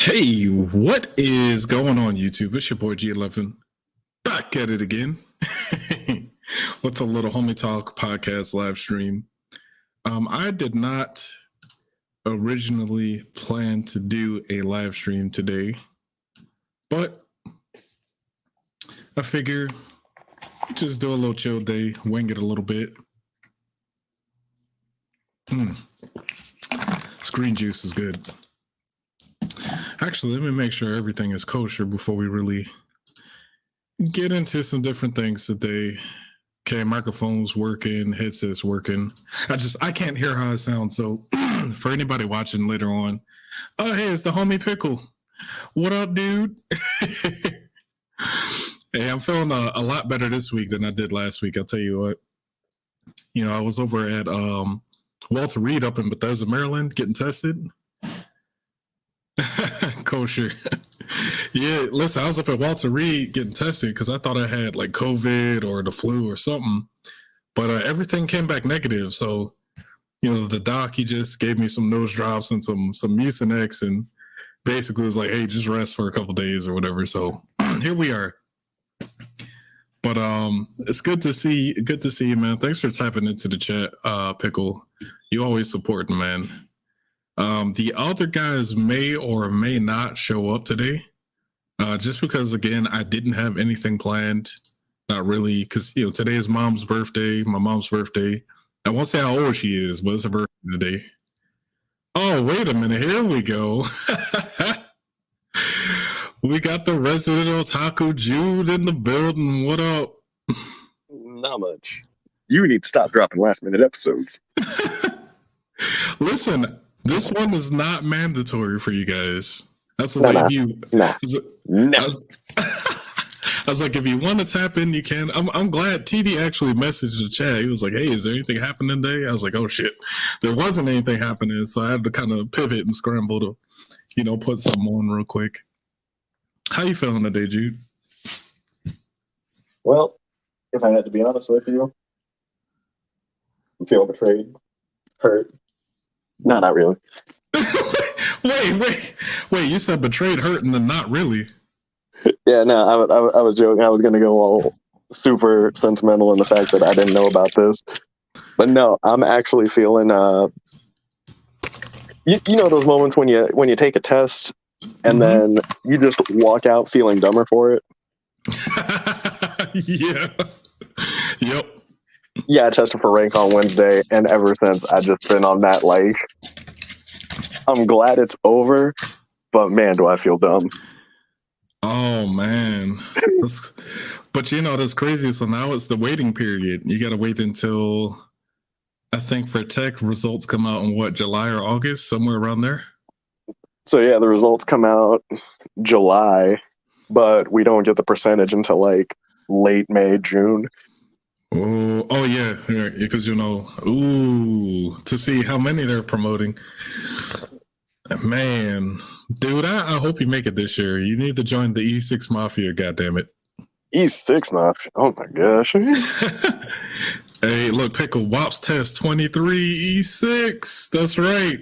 Hey, what is going on, YouTube? It's your boy G11 back at it again with a little homie talk podcast live stream. I did not originally plan to do a live stream today, but I figure just do a little chill day, wing it a little bit. Screen juice is good. Actually, let me make sure everything is kosher before we really get into some different things today. Okay, microphones working, headsets working. I can't hear how it sounds. So for anybody watching later on, oh, hey, it's the homie Pickle. What up, dude? Hey, I'm feeling a lot better this week than I did last week. I'll tell you what. You know, I was over at Walter Reed up in Bethesda, Maryland, getting tested. Kosher. Yeah, listen, I was up at Walter Reed getting tested because I thought I had like COVID or the flu or something, but everything came back negative. So, you know, the doc, he just gave me some nose drops and some Mucinex and basically was like, hey, just rest for a couple days or whatever. So here we are. But it's good to see you, man. Thanks for typing into the chat, Pickle. You always supporting, man. The other guys may or may not show up today, just because, again, I didn't have anything planned. Not really, because, you know, today is mom's birthday, my mom's birthday. I won't say how old she is, but it's her birthday today. Oh, wait a minute. Here we go. We got the resident otaku Jude in the building. What up? Not much. You need to stop dropping last-minute episodes. Listen, this one is not mandatory for you guys. That's No. I was like, if you want to tap in, you can. I'm glad TD actually messaged the chat. He was like, hey, is there anything happening today? I was like, oh shit, there wasn't anything happening, so I had to kind of pivot and scramble to, you know, put something on real quick. How you feeling today, Jude? Well, if I had to be honest with you, I'm feeling betrayed, hurt. No, not really. wait, you said betrayed, hurt, and then not really. Yeah, no, I was joking. I was going to go all super sentimental in the fact that I didn't know about this. But no, I'm actually feeling, you know those moments when you take a test and then you just walk out feeling dumber for it? Yeah. Yep. Yeah, I tested for rank on Wednesday, and ever since I just been on that, like, I'm glad it's over, but man, do I feel dumb. Oh, man. But you know, that's crazy. So now it's the waiting period. You got to wait until, I think for tech, results come out in what, July or August, somewhere around there? So yeah, the results come out July, but we don't get the percentage until like late May, June. Oh yeah, because you know, to see how many they're promoting. Man, dude, I hope you make it this year. You need to join the E6 Mafia, goddammit. E6 Mafia? Oh my gosh. Hey, look, Pickle, WAPS test 23 E6. That's right.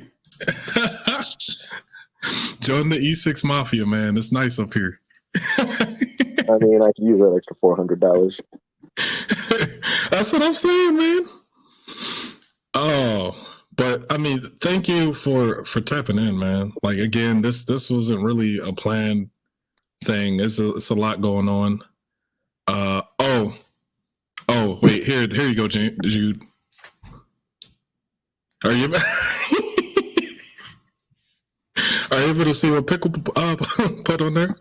Join the E6 Mafia, man. It's nice up here. I mean, I could use that extra $400. That's what I'm saying, man. Oh, but I mean, thank you for tapping in, man. Like, again, this wasn't really a planned thing. It's a lot going on. Oh, wait, here you go, Jude. Are you are you able to see what Pickle put on there?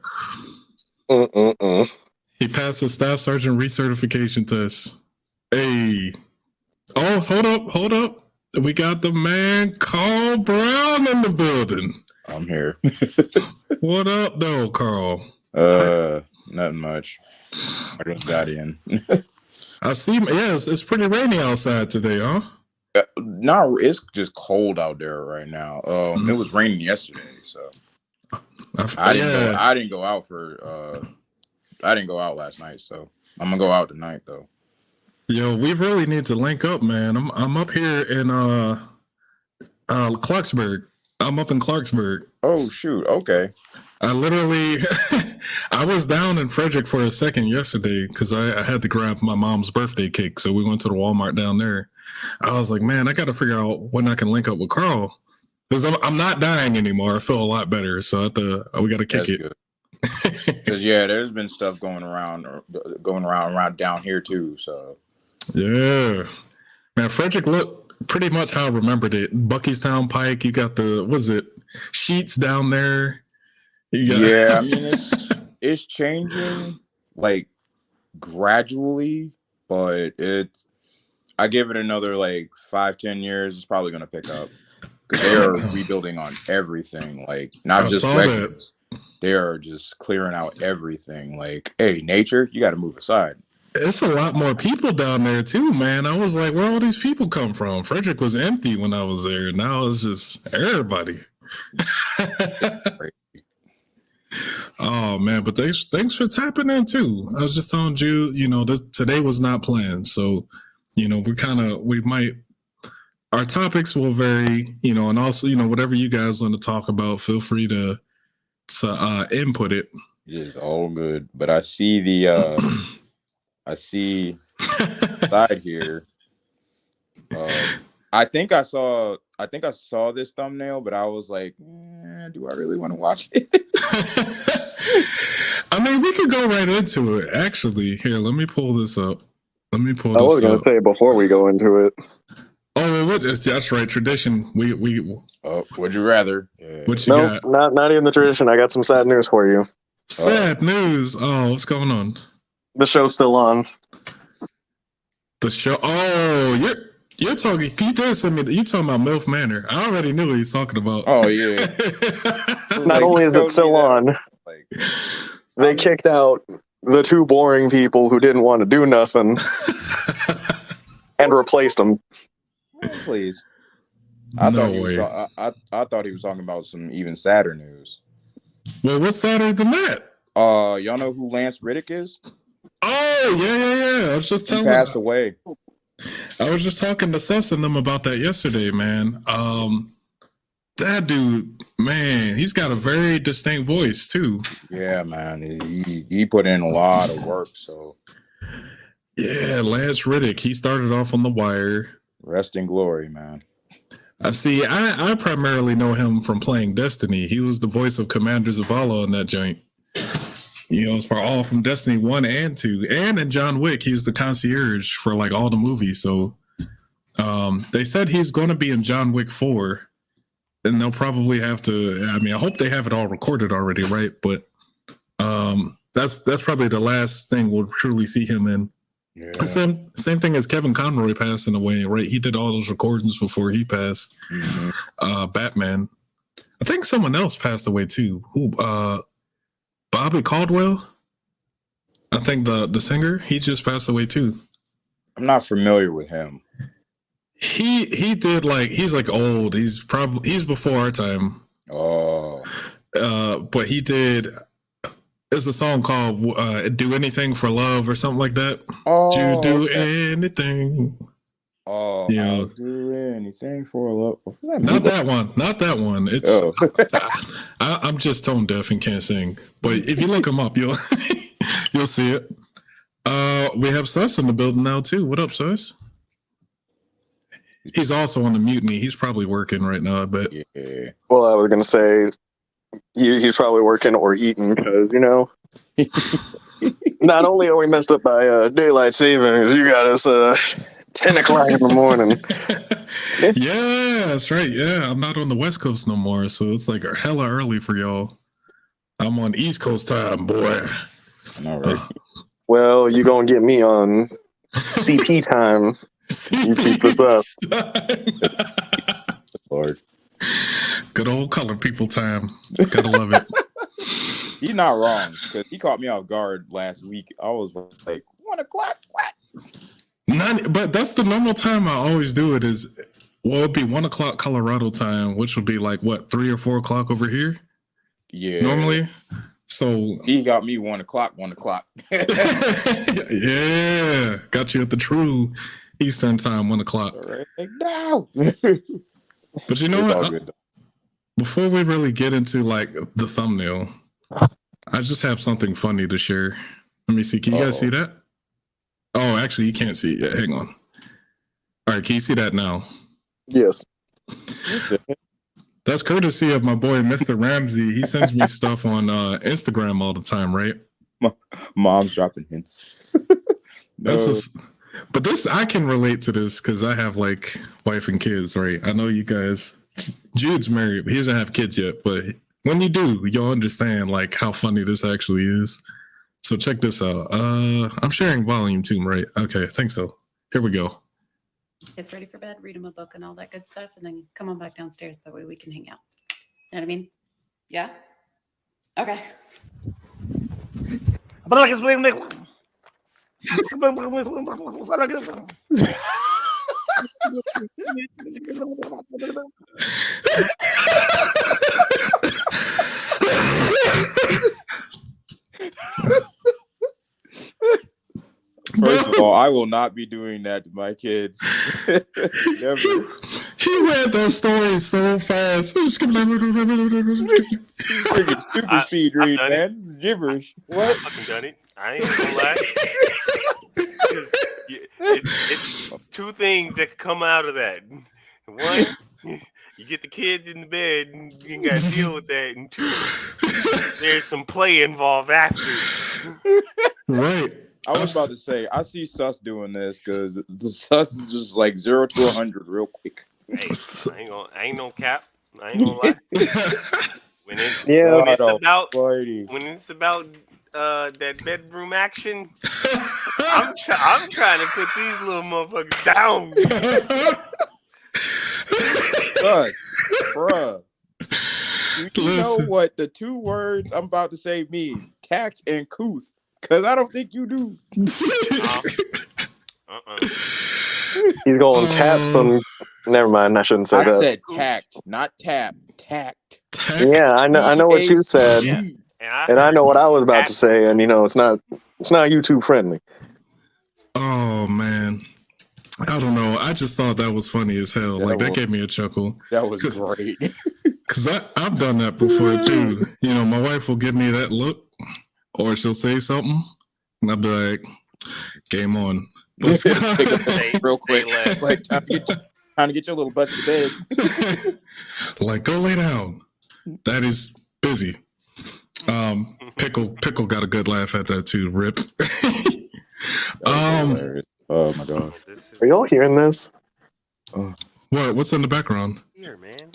He passed the staff sergeant recertification test. Hey. Oh, hold up. We got the man Carl Brown in the building. I'm here. What up, though, Carl? Nothing much. I just got in. I see. Yeah, it's pretty rainy outside today, huh? No, it's just cold out there right now. It was raining yesterday, so I didn't go out last night, so I'm gonna go out tonight though. Yo, we really need to link up, man. I'm up here in Clarksburg. I'm up in Clarksburg. Oh shoot. Okay. I literally, I was down in Frederick for a second yesterday because I had to grab my mom's birthday cake. So we went to the Walmart down there. I was like, man, I got to figure out when I can link up with Carl because I'm not dying anymore. I feel a lot better. So we got to kick it. Because yeah, there's been stuff going around down here too. So yeah, man, Frederick looked pretty much how I remembered it. Buckystown Pike. You got Sheets down there. Yeah, I mean it's changing like gradually, but I give it another like 5-10 years, it's probably gonna pick up because they are rebuilding on everything, like not just records. They are just clearing out everything. Like, hey, nature, you got to move aside. It's a lot more people down there too, man. I was like, where all these people come from? Frederick was empty when I was there. Now it's just everybody. Oh man, but thanks for tapping in too. I was just telling you, today was not planned, so our topics will vary, and also whatever you guys want to talk about, feel free to input it. It is all good, but I see side here. I think I saw this thumbnail, but I was like, do I really want to watch it? I mean, we could go right into it. Actually, here, let me pull this up. I was going to say before we go into it. Oh, that's right. Tradition. Would you rather? Yeah. What you got? Not even the tradition. I got some sad news for you. Sad news. Oh, what's going on? The show's still on. The show. Oh, you're talking. You did send me. You talking about MILF Manor? I already knew what he's talking about. Oh yeah. Not only is it still on, they kicked out the two boring people who didn't want to do nothing and replaced them. Please. I thought he was talking about some even sadder news. Well, what's sadder than that? Y'all know who Lance Riddick is? Oh yeah. I was just telling. He passed away. I was just talking to Sus and them about that yesterday, man. That dude, man, he's got a very distinct voice too. Yeah, man, he put in a lot of work. So yeah, Lance Riddick, he started off on The Wire. Rest in glory, man. I primarily know him from playing Destiny. He was the voice of Commander Zavala in that joint. It's for all from Destiny 1 and 2. And in John Wick, he's the concierge for like all the movies. So they said he's going to be in John Wick 4. And they'll probably have to, I hope they have it all recorded already, right? But that's probably the last thing we'll truly see him in. Yeah. Same thing as Kevin Conroy passing away, right? He did all those recordings before he passed. Mm-hmm. Batman. I think someone else passed away too. Who? Bobby Caldwell. I think the singer. He just passed away too. I'm not familiar with him. He did he's like old. He's before our time. Oh. But he did. There's a song called "Do Anything for Love" or something like that. Oh, you do anything. Oh, I'll do anything for love. Not that one. It's I'm just tone deaf and can't sing. But if you look him up, you'll see it. We have Sus in the building now too. What up, Sus? He's also on the mutiny. He's probably working right now, I bet. Yeah. Well, I was gonna say he's probably working or eating because not only are we messed up by daylight savings, you got us 10 o'clock in the morning. Yeah, that's right. Yeah, I'm not on the West Coast no more, so it's like hella early for y'all. I'm on East Coast time, boy. All right. Well, you gonna get me on CP time. You keep this up. Lord. Good old colored people time. Gotta love it. He's not wrong because he caught me off guard last week. I was like, 1 o'clock? What? But that's the normal time I always do it is, it'd be 1 o'clock Colorado time, which would be like, 3 or 4 o'clock over here? Yeah. Normally. So he got me 1 o'clock. Yeah. Got you at the true Eastern time, 1 o'clock. All right. No. But you know what? before we really get into like the thumbnail, I just have something funny to share. Let me see. Can you guys see that? Oh, actually, you can't see it yet. Hang on. All right, can you see that now? Yes. That's courtesy of my boy, Mr. Ramsey. He sends me stuff on Instagram all the time, right? Mom's dropping hints. No. But this, I can relate to this because I have like wife and kids, right? I know you guys. Jude's married, but he doesn't have kids yet. But when you do, you'll understand like how funny this actually is. So check this out. I'm sharing volume 2, right? Okay, I think so. Here we go. Gets ready for bed, read him a book and all that good stuff, and then come on back downstairs. That way we can hang out. You know what I mean? Yeah? Okay. First of all, I will not be doing that to my kids. Never. He read those stories so fast. Freaking super speed read, man. Gibberish. What? I fucking done it. I ain't gonna lie. It's two things that come out of that. One, you get the kids in the bed and you gotta deal with that. And two, there's some play involved after. Right. I was about to say, I see Sus doing this because the Sus is just like 0 to 100 real quick. Hey, I ain't no cap. I ain't gonna lie. When it's about that bedroom action, I'm trying to put these little motherfuckers down. Sus, bruh. You know what the 2 words I'm about to say mean? Tact and couth. Because I don't think you do. He's going tap some. Never mind. I shouldn't say that. I said tact, not tap. Tact. Yeah, I know what you said, Yeah. and I know what I was about to say, and it's not YouTube friendly. Oh man, I don't know. I just thought that was funny as hell. That gave me a chuckle. That was great. Because I've done that before too. My wife will give me that look. Or she'll say something, and I'll be like, "Game on." Let's go. Real quick, like time to get your little butt to bed. Like, go lay down. That is busy. Pickle got a good laugh at that too. Rip. Oh my god. Are y'all hearing this? What's in the background? Here, man.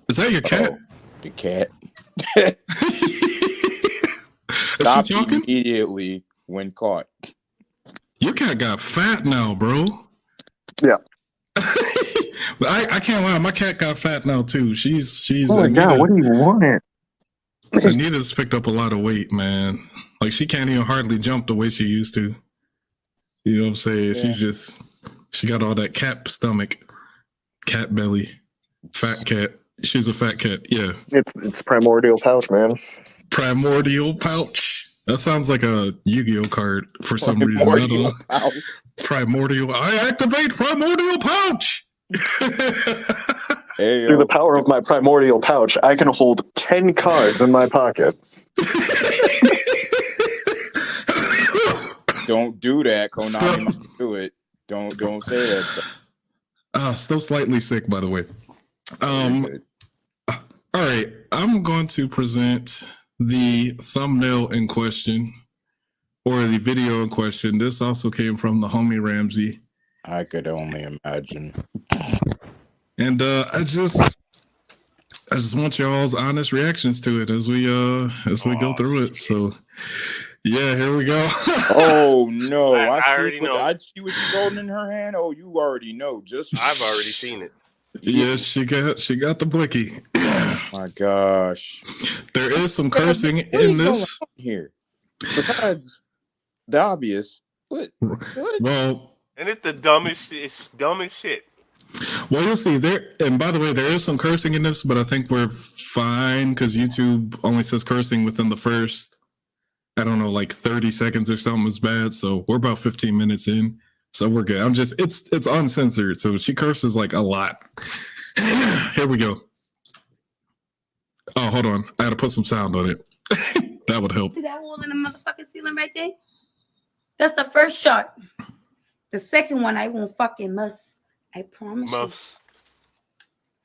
Is that your cat? Oh, the cat. Is Stop she talking? immediately when caught. Your cat got fat now, bro. Yeah. But I can't lie. My cat got fat now too. She's. Oh my god! What do you want? Anita's picked up a lot of weight, man. Like she can't even hardly jump the way she used to. You know what I'm saying? Yeah. She got all that cat stomach, cat belly, fat cat. She's a fat cat. Yeah. It's primordial pouch, man. Primordial pouch. That sounds like a Yu-Gi-Oh card for some reason. Primordial. I activate primordial pouch. Hey, through the power of my primordial pouch, I can hold 10 cards in my pocket. Don't do that, Konami. Might do it. Don't say that. Still slightly sick, by the way. All right, I'm going to present the thumbnail in question, or the video in question. This also came from the homie Ramsey. I could only imagine. And I just want y'all's honest reactions to it as we go through it. So yeah, here we go. Oh no! I already know. I see what she's holding in her hand. Oh, you already know. I've already seen it. Yes, she got the blicky. My gosh. There is some cursing in this. Here. Besides the obvious. What? Well, and it's the dumbest shit. It's dumb as shit. Well, you'll see there. And by the way, there is some cursing in this, but I think we're fine because YouTube only says cursing within the first, I don't know, like 30 seconds or something is bad. So we're about 15 minutes in. So we're good. I'm just it's uncensored, so she curses like a lot. Here we go. Oh, hold on. I gotta put some sound on it. That would help. See that hole in the motherfucking ceiling right there? That's the first shot. The second one I won't fucking muss. I promise Muss.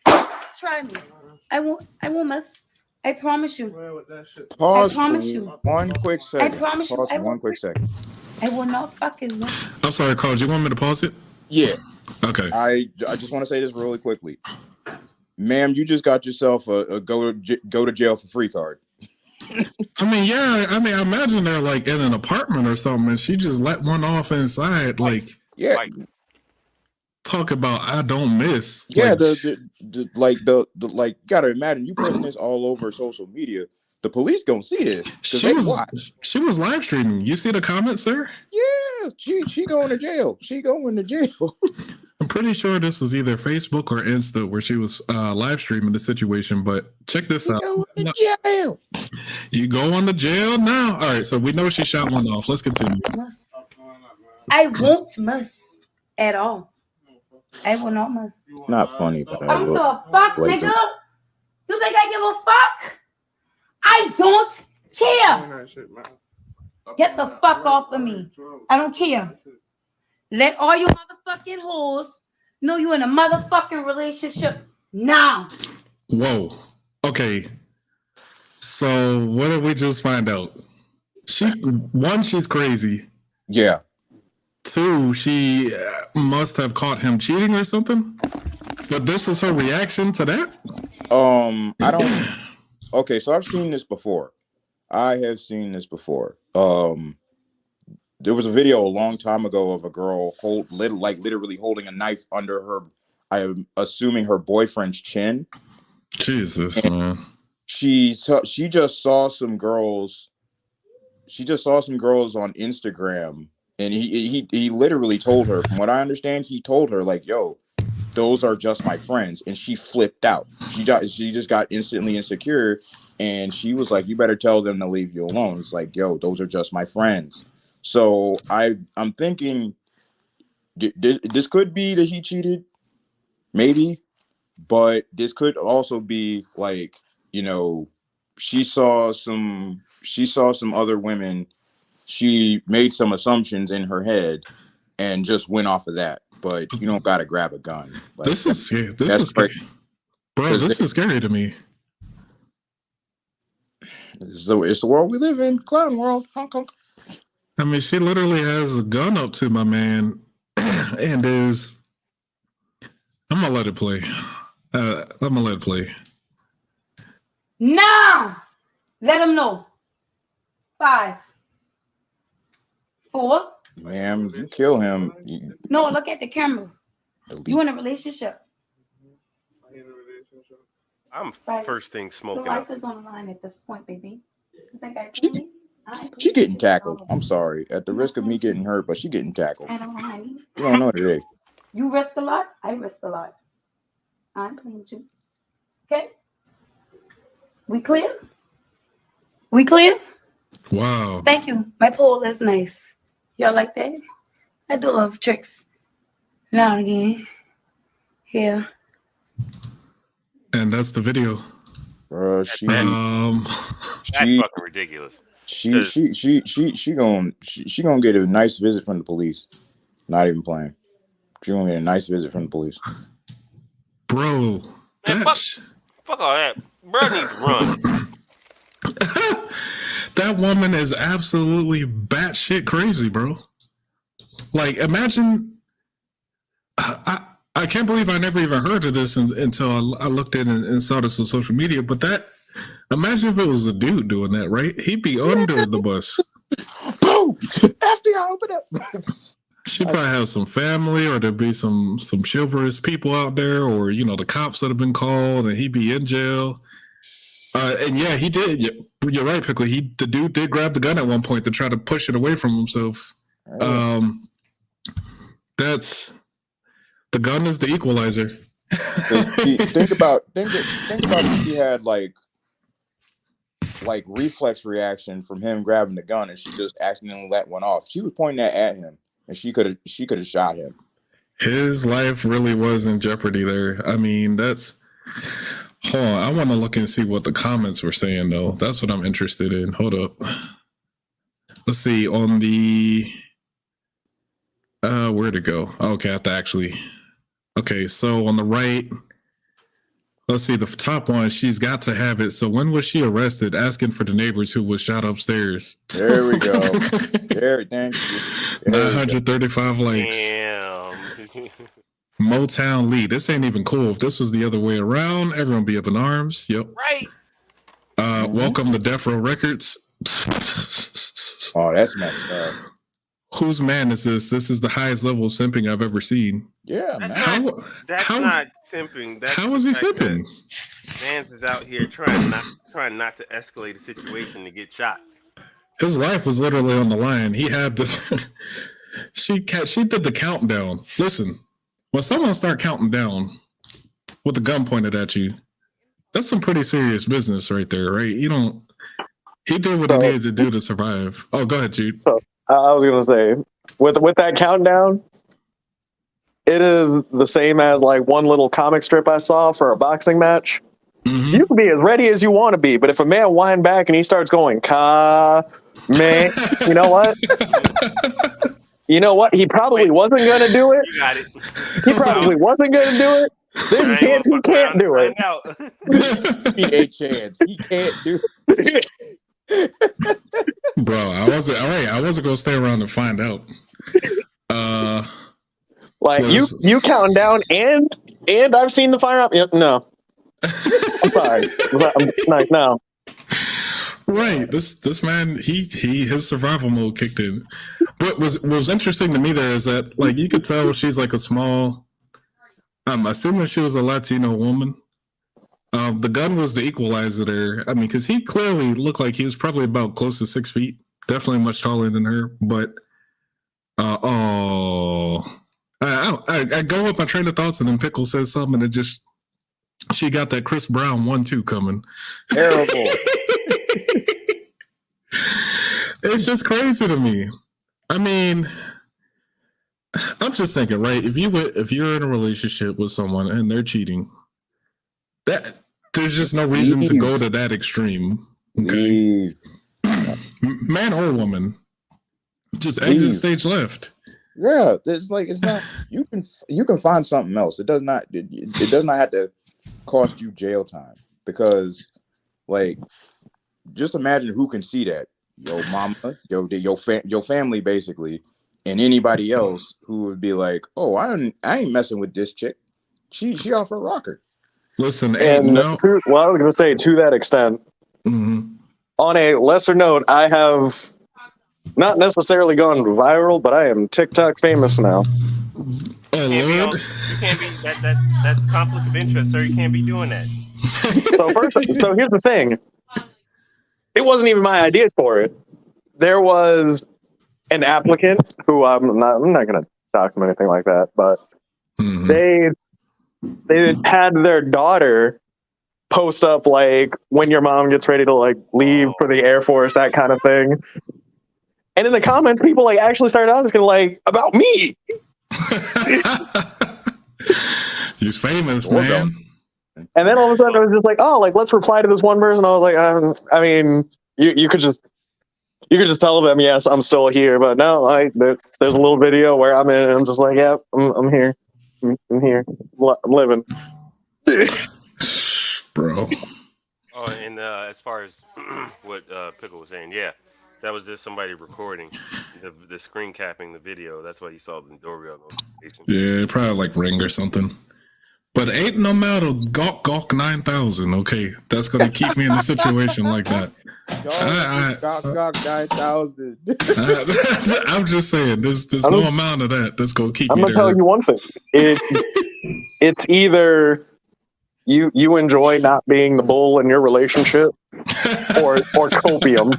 you. Try me. I won't muss. I promise you. Pause. I promise you. One quick second. I promise you. Pause I for one will. quick second. I will not fucking muss. I'm sorry, Carl. Do you want me to pause it? Yeah. Okay. I just want to say this really quickly. Ma'am, you just got yourself a go to jail for free card. I mean, yeah. I mean, I imagine they're like in an apartment or something, and she just let one off inside. Like, Yeah. Like, talk about I don't miss. Yeah, Like, the gotta imagine you putting this all over social media. The police gonna see this because she they was watch. she was live streaming. You see the comments there? Yeah, she going to jail. She going to jail. I'm pretty sure this was either Facebook or Insta where she was live streaming the situation. But check this out. Going to jail. You go on the jail now. All right, so we know she shot one off. Let's continue. Muss. I won't muss at all. I will not muss. Not funny, but I I don't give will. a fuck, Like nigga. You think I give a fuck? I don't care. Get the fuck off of me. I don't care. Let all you motherfucking hoes know you in a motherfucking relationship now. Whoa. Okay. So what did we just find out? She's crazy. Yeah. Two, she must have caught him cheating or something. But this is her reaction to that? I don't. Okay, so I've seen this before. I have seen this before. There was a video a long time ago of a girl literally holding a knife under her, I'm assuming her boyfriend's chin. Jesus, and man. She just saw some girls. She just saw some girls on Instagram, and he literally told her. From what I understand, he told her like, "Yo, those are just my friends," and she flipped out. She just got instantly insecure, and she was like, "You better tell them to leave you alone." It's like, "Yo, those are just my friends." So I'm thinking this could be that he cheated, maybe, but this could also be like, you know, she saw some other women, she made some assumptions in her head and just went off of that. But you don't gotta grab a gun. Like, This is scary, bro. This is scary to me. It's the world we live in, clown world. Hong Kong. I mean, she literally has a gun up to my man, and is. I'm gonna let it play. Now, let them know. 5, 4. Ma'am, you kill him. No, look at the camera. You in a relationship. I'm Right. first thing The smoking life up. is on the line at this point, baby. You think I She- play? She getting tackled. I'm sorry, at the risk of me getting hurt, but she getting tackled. I don't mind. You don't know today. You risk a lot. I risk a lot. I'm playing with you. Okay. We clear? We clear? Wow. Thank you. My pole is nice. Y'all like that? I do love tricks. Now and again. Here. And that's the video. That's She fucking ridiculous. she gonna get a nice visit from the police. Not even playing. She gonna get a nice visit from the police. Bro. Man, fuck all that. Bro needs to run. That woman is absolutely batshit crazy, bro. Like, imagine. I can't believe I never even heard of this until I looked in and saw this on social media. But imagine if it was a dude doing that, right? He'd be under the bus. Boom! FBI, open up. She'd probably have some family, or there'd be some chivalrous people out there, or the cops that have been called, and he'd be in jail. And yeah, he did. You're right, Pickly. The dude did grab the gun at one point to try to push it away from himself. That's the gun is the equalizer. Think about if he had like reflex reaction from him grabbing the gun, and she just accidentally let one off. She was pointing that at him. and she could have shot him. His life really was in jeopardy there. I mean, that's. Hold on, I want to look and see what the comments were saying though. That's what I'm interested in. Hold up. Let's see on the. Where'd it go? Okay, I have to actually. Okay, so on the right. Let's see, the top one, she's got to have it. So when was she arrested? Asking for the neighbors who was shot upstairs. There we go. There, thank you. 935 likes. Damn. Motown Lee. This ain't even cool. If this was the other way around, everyone be up in arms. Yep. Right. Welcome to Death Row Records. Oh, that's messed up. Whose man is this? This is the highest level of simping I've ever seen. Yeah, man. That's not simping. That's how is he simping? Vance is out here trying not to escalate a situation to get shot. His life was literally on the line. He had this. She did the countdown. Listen, when someone start counting down with the gun pointed at you, that's some pretty serious business right there, right? You don't. He did what he needed to do to survive. Oh, go ahead, Jude. So I was gonna say, with that countdown, it is the same as like one little comic strip I saw for a boxing match. Mm-hmm. You can be as ready as you want to be, but if a man wind back and he starts going man, you know what? You know what? He probably wasn't gonna do it. You got it. He probably wasn't gonna do it. Then he can't do it. He ain't chance. He can't do it. Bro, I wasn't all right. I wasn't gonna stay around to find out. Like you counting down and I've seen the firearm. No, I'm sorry. No. Right, this man, his survival mode kicked in. What was interesting to me there is that like you could tell she's like a small. I'm assuming she was a Latino woman. The gun was the equalizer there. I mean, because he clearly looked like he was probably about close to 6 feet, definitely much taller than her. But I go with my train of thoughts, and then Pickle says something, and she got that Chris Brown 1-2 coming. Terrible. It's just crazy to me. I mean, I'm just thinking, right? If you're in a relationship with someone and they're cheating, that there's just no reason to go to that extreme. Okay, man or woman, just exit stage left. Yeah, it's not. You can find something else. It does not have to cost you jail time, because like just imagine who can see that. Your mama, your family basically, and anybody else who would be like, "Oh, I ain't messing with this chick. She off her rocker." I Listen, was going to say, to that extent, on a lesser note, I have not necessarily gone viral, but I am TikTok famous now. Oh, Lord. You can't be that's conflict of interest, sir. You can't be doing that. So here's the thing. It wasn't even my idea for it. There was an applicant who I'm not going to talk to him or anything like that, but they had their daughter post up like when your mom gets ready to like leave for the Air Force, that kind of thing. And in the comments, people like actually started asking like about me. He's famous, man. And then all of a sudden it was just like, oh, like let's reply to this one person. I was like, I mean, you could just tell them, yes, I'm still here. But no, like there's a little video where I'm in, and I'm just like, yeah, I'm here. I'm here. I'm living. Bro. Oh, and as far as what Pickle was saying, yeah, that was just somebody recording the screen capping the video. That's why you saw the doorbell notification. Yeah, probably like Ring or something. But ain't no matter Gawk 9000, okay? That's going to keep me in a situation like that. Gawk 9000. I'm just saying, there's no amount of that that's going to keep me there. I'm going to tell you one thing. It's either you enjoy not being the bull in your relationship or copium.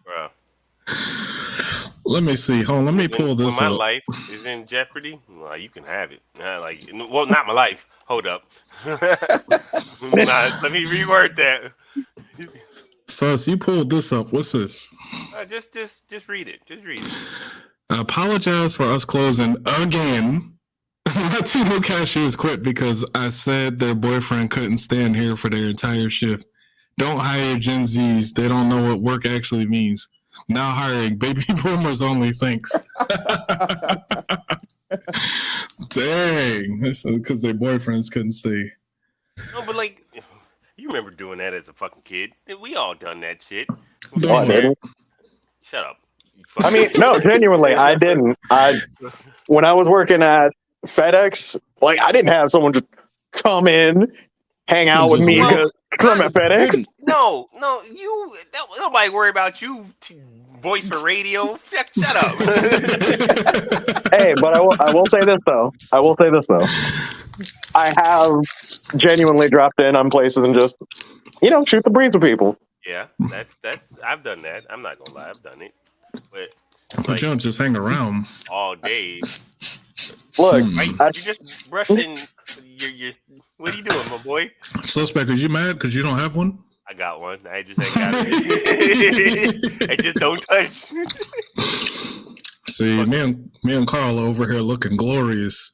Bro. Let me see. Hold on, let me pull this when my up. life is in jeopardy, well, you can have it. Well, not my life. Hold up. Let me reword that. Sus, you pulled this up. What's this? Just read it. Just read it. I apologize for us closing again. My 2 new cashiers quit because I said their boyfriend couldn't stand here for their entire shift. Don't hire Gen Zs. They don't know what work actually means. Now hiring baby boomers only. Thanks. Dang. That's because their boyfriends couldn't stay. No, but like, you remember doing that as a fucking kid? We all done that shit. Oh, I didn't. Shut up. I mean, no, genuinely, I didn't. When I was working at FedEx, like, I didn't have someone just come in, hang out with me because I'm at FedEx. No, nobody worry about you. Voice for radio. Shut up. Hey, but I will say this though. I have genuinely dropped in on places and just, shoot the breeze with people. Yeah, that's I've done that. I'm not gonna lie, I've done it. But you don't just hang around all day. Look, you just brushing your. What are you doing, my boy? Suspect, are you mad because you don't have one? I got one. I just ain't got it. I just don't touch. See, me and Carl are over here looking glorious.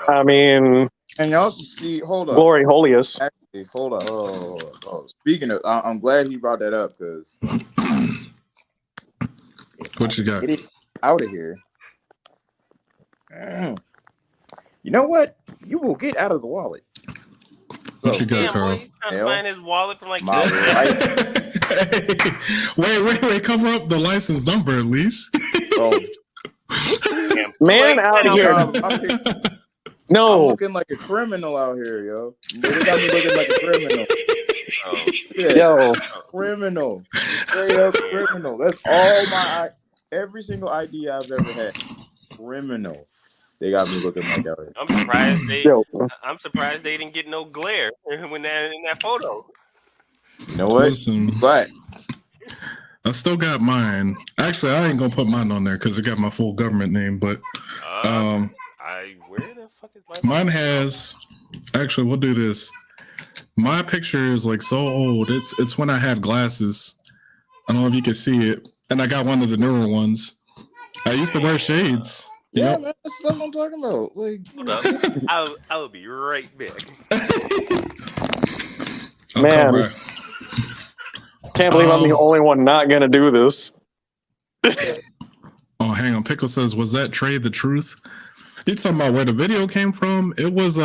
I mean, and you also see, hold up, glory holiest. Actually, hold up. Oh. Speaking of, I'm glad he brought that up because what you got? Get it out of here. You know what? You will get out of the wallet. What you got, Carl? Boy, trying to find his wallet from like Wait, cover up the license number at least. Oh. Man out here. No. I'm looking like a criminal out here, yo. They got me looking like a criminal. Yo. Criminal. Straight up criminal. That's all every single ID I've ever had. Criminal. They got me looking like that. I'm surprised they didn't get no glare when they're in that photo. You know what? Listen, but I still got mine. Actually, I ain't gonna put mine on there because it got my full government name. But where the fuck is mine has. Actually, we'll do this. My picture is like so old. It's when I had glasses. I don't know if you can see it, and I got one of the newer ones. I used to wear shades. Yeah, Yep. man, that's what I'm talking about. Like, hold up. I'll be right back. Man, can't believe I'm the only one not gonna do this. Oh, hang on. Pickle says, "Was that Trey the Truth?" You talking about where the video came from? It was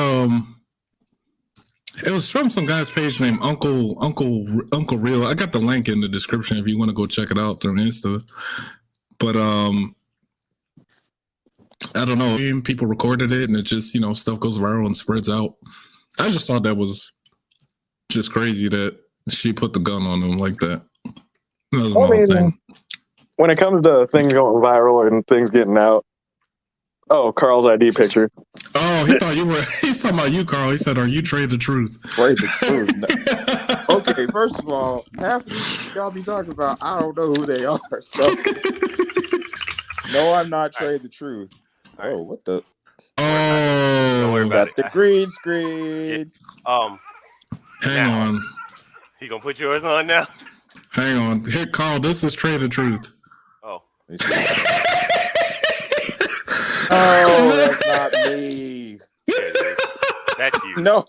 from some guy's page named Uncle Real. I got the link in the description if you want to go check it out through Insta. But I don't know. People recorded it, and it just stuff goes viral and spreads out. I just thought that was just crazy that she put the gun on him like that. That was my whole thing. When it comes to things going viral and things getting out, Carl's ID picture. Oh, he thought you were. He's talking about you, Carl. He said, "Are you Trey the Truth?" Trey the Truth. Okay, first of all, half of these y'all be talking about, I don't know who they are. So, no, I'm not Trey the Truth. Oh, what the? Oh, don't worry about got the green screen. Hang on. He gonna put yours on now? Hang on. Here, Carl, this is Trey the Truth. Oh. Oh, that's not me. That's you. No.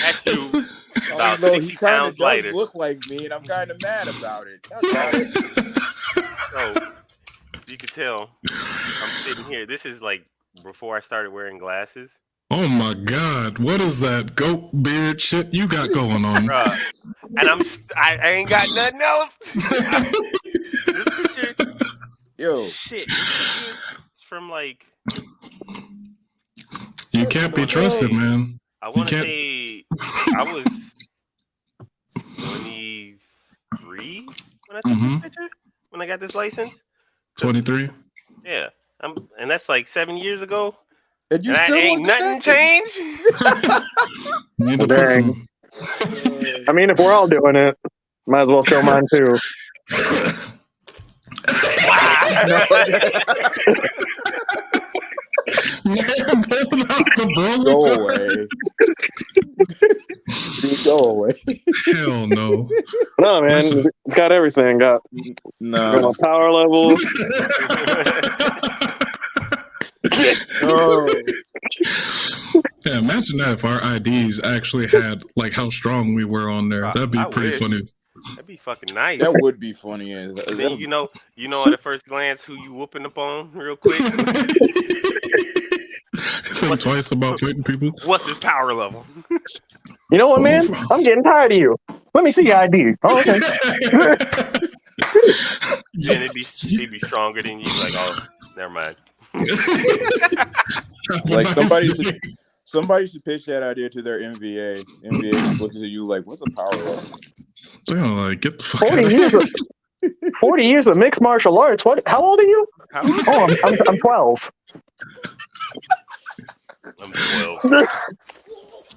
That's you. About although 60 he kind pounds of lighter. does look like me, and I'm kind of mad about it. So, you can tell I'm sitting here. This is like before I started wearing glasses. Oh my God! What is that goat beard shit you got going on? Bruh. And I ain't got nothing else. This picture, Yo, shit. This picture is from like. You can't be trusted, man. I want to say I was 23 when I took this picture. When I got this license. 23. Yeah, and that's like 7 years ago. and you And still ain't nothing changed. You need to put some. I mean, if we're all doing it, might as well show mine too. Man, pulling out the bullet. Go away. Go away. Hell no. No, man, it's got everything. Got No. power level. Oh. Yeah, imagine that if our IDs actually had like how strong we were on there. That'd be I pretty wish. funny. That'd be fucking nice. That would be funny. And then you know at a first glance who you whooping up on real quick. Think twice about fighting people. What's his power level? You know what, man? I'm getting tired of you. Let me see your ID. Oh, okay. Then he'd be stronger than you. Like, oh, never mind. Like somebody should pitch that idea to their MVA. MVA looks at you like, what's a power level? You know, like, get the fuck out of here. 40 years of mixed martial arts. What? How old are you? Oh, I'm 12. I'm 12.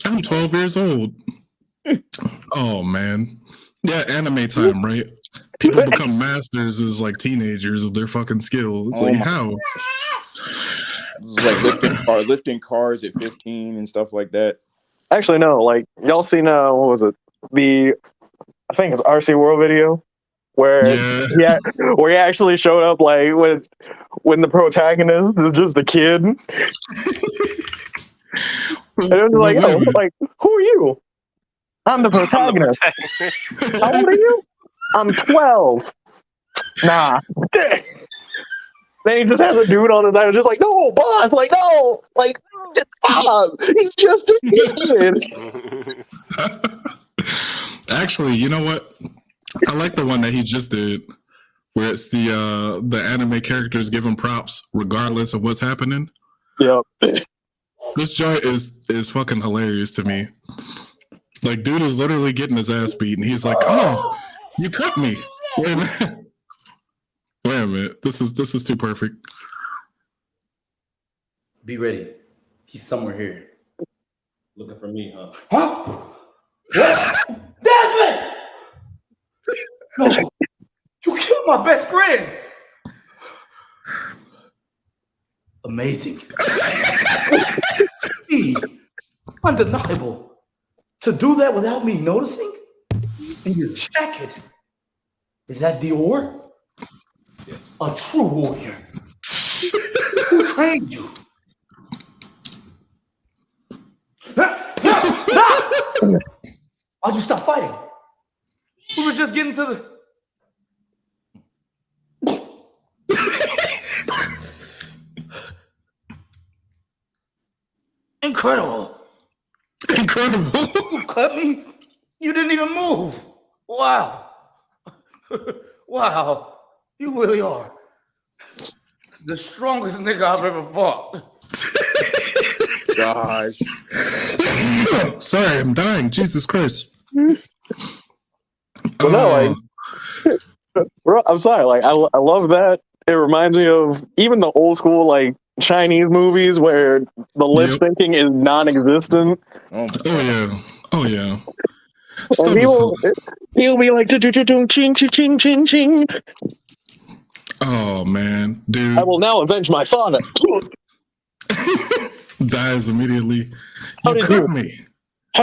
I'm 12 years old. Oh man. Yeah, anime time, right? People become masters as like teenagers of their fucking skill. It's like how? It's like lifting cars at 15 and stuff like that. Actually, no. Like, y'all seen what was it? I think it's RC World video where where he actually showed up like when the protagonist is just a kid. And it was like, oh, like, who are you? I'm the protagonist. How old are you? I'm 12. Nah. Then he just has a dude on his side, just like, no, boss, like, no, like, stop. He's just a kid. Actually, you know what? I like the one that he just did, where it's the anime characters giving props regardless of what's happening. Yep. This joint is fucking hilarious to me. Like, dude is literally getting his ass beat, and he's like, "Oh, you cut me." Wait a minute. Wait a minute. This is too perfect. Be ready. He's somewhere here. Looking for me, huh? Huh? What? Desmond! No, you killed my best friend. Amazing. Speed. Undeniable. To do that without me noticing? And your jacket. Is that Dior? A true warrior. Who trained you? Why'd you stop fighting? We were just getting to the... Incredible. Incredible. You cut me? You didn't even move. Wow. Wow. You really are the strongest nigga I've ever fought. Gosh. Sorry, I'm dying. Jesus Christ. Well, no, like, I'm sorry. Like, I love that. It reminds me of even the old school, like, Chinese movies where the lip syncing is non-existent. Oh yeah. And he'll be like, ching, ching, ching, ching, ching. Oh man, dude. I will now avenge my father. Dies immediately. How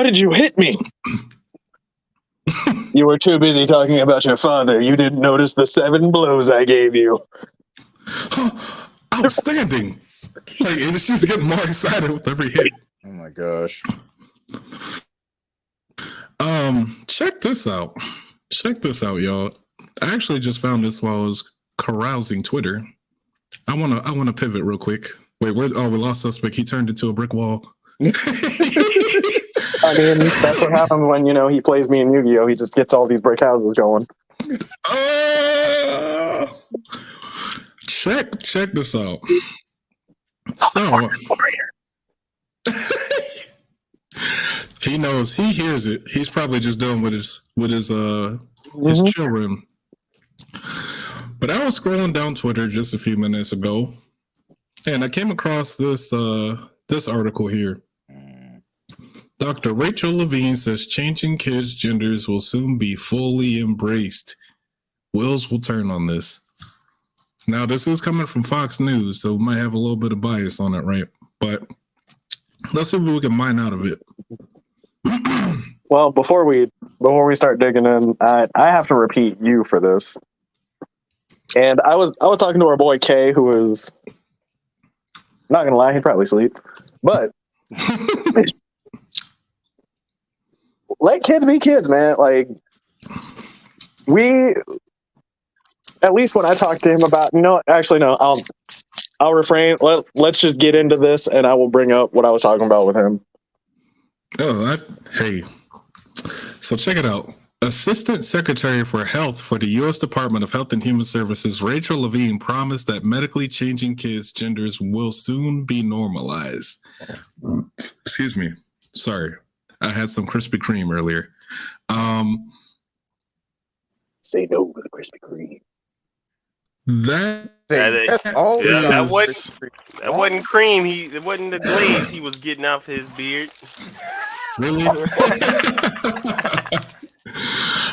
did you hit me? You were too busy talking about your father. You didn't notice the 7 blows I gave you. Outstanding. Like, and she's getting more excited with every hit. Oh my gosh. Check this out. Check this out, y'all. I actually just found this while I was carousing Twitter. I wanna pivot real quick. Wait, we lost suspect. He turned into a brick wall. I mean, that's what happens when, he plays me in Yu-Gi-Oh! He just gets all these brick houses going. Check this out. So he knows, he hears it. He's probably just dealing with his children. But I was scrolling down Twitter just a few minutes ago, and I came across this article here. Dr. Rachel Levine says changing kids' genders will soon be fully embraced. Wheels will turn on this. Now, this is coming from Fox News, so we might have a little bit of bias on it, right? But let's see what we can mine out of it. Well, before we start digging in, I have to repeat you for this. And I was talking to our boy Kay, who was not gonna lie, he'd probably sleep, but let kids be kids, man. Like at least when I talk to him about, actually no, I'll refrain. Let's just get into this, and I will bring up what I was talking about with him. Oh, hey. So check it out. Assistant Secretary for Health for the U.S. Department of Health and Human Services, Rachel Levine, promised that medically changing kids' genders will soon be normalized. Excuse me. Sorry. I had some Krispy Kreme earlier. Say no to the Krispy Kreme. That wasn't cream. It wasn't the glaze he was getting off his beard. really?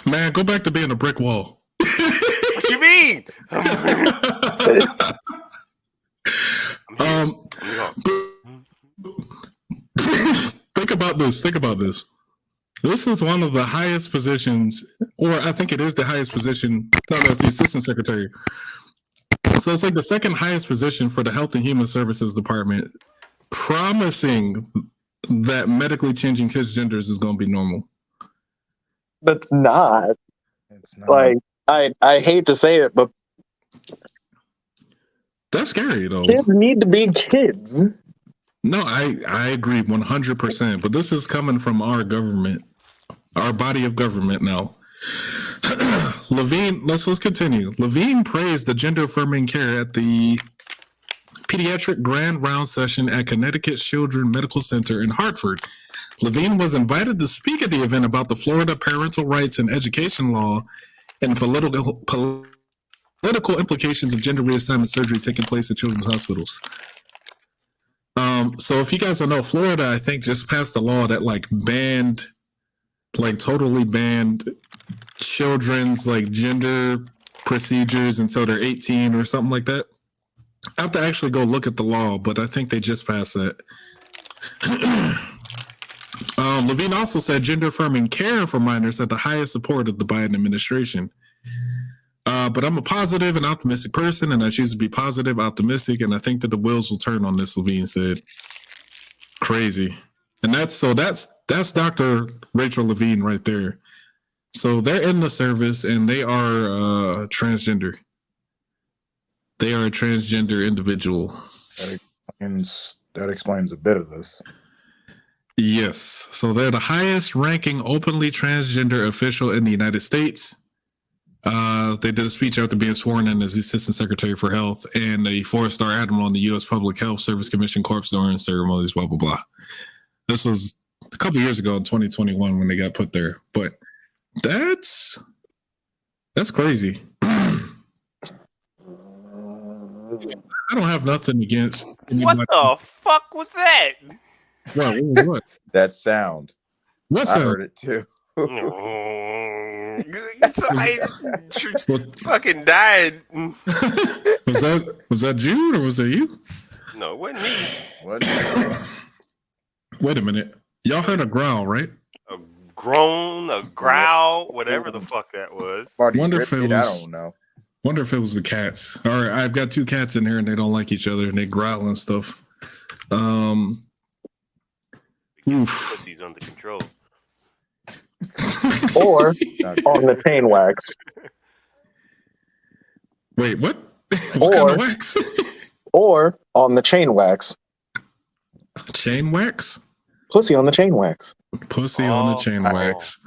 Man, go back to being a brick wall. What you mean? Think about this. This is one of the highest positions, or I think it is the highest position. No, it's the assistant secretary. So it's like the second highest position for the Health and Human Services Department, promising that medically changing kids' genders is going to be normal. That's not. It's not. Like, I hate to say it, but That's scary, though. kids need to be kids. No, I agree 100%. But this is coming from our government, our body of government now. Levine, let's continue. Levine praised the gender affirming care at the pediatric grand round session at Connecticut Children's Medical Center in Hartford. Levine was invited to speak at the event about the Florida parental rights and education law and political implications of gender reassignment surgery taking place at children's hospitals. So if you guys don't know, Florida, I think, just passed a law that totally banned children's gender procedures until they're 18 or something like that. I have to actually go look at the law, but I think they just passed that. Levine also said gender affirming care for minors had the highest support of the Biden administration. But I'm a positive and optimistic person, and I choose to be positive, optimistic, and I think that the wheels will turn on this, Levine said. Crazy. And that's Dr. Rachel Levine right there. So they're in the service, and they are transgender. They are a transgender individual. That explains a bit of this. Yes. So they're the highest ranking openly transgender official in the United States. They did a speech after being sworn in as the Assistant Secretary for Health and a 4-star admiral on the U.S. Public Health Service Commission Corps during ceremonies, blah, blah, blah. This was a couple years ago in 2021 when they got put there. But that's crazy. I don't have nothing against What the fuck was that? What? That sound. What I sound? heard it too. Fucking died. Was that Jude or was that you? No, it wasn't me. What? Wait a minute. Y'all heard a growl, right? A groan, a growl, whatever the fuck that was. Wonder if it was, I don't know. Wonder if it was the cats. All right, I've got 2 cats in here and they don't like each other and they growl and stuff. Pussy's under control. Or on the chain wax. Wait, what? What kind of wax? Or on the chain wax. Chain wax? Pussy on the chain wax. Pussy on the chain wax.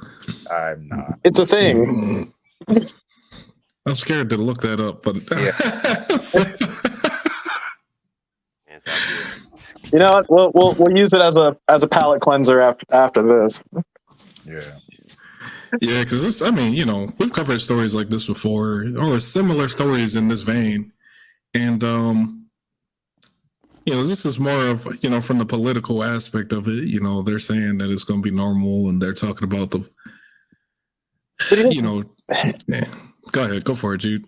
I'm not. It's a thing. I'm scared to look that up, but You know what? We'll use it as a palate cleanser after this. Yeah. Yeah, because we've covered stories like this before, or similar stories in this vein, and this is more of from the political aspect of it. They're saying that it's going to be normal, and they're talking about the, yeah. Go ahead, go for it, Jude.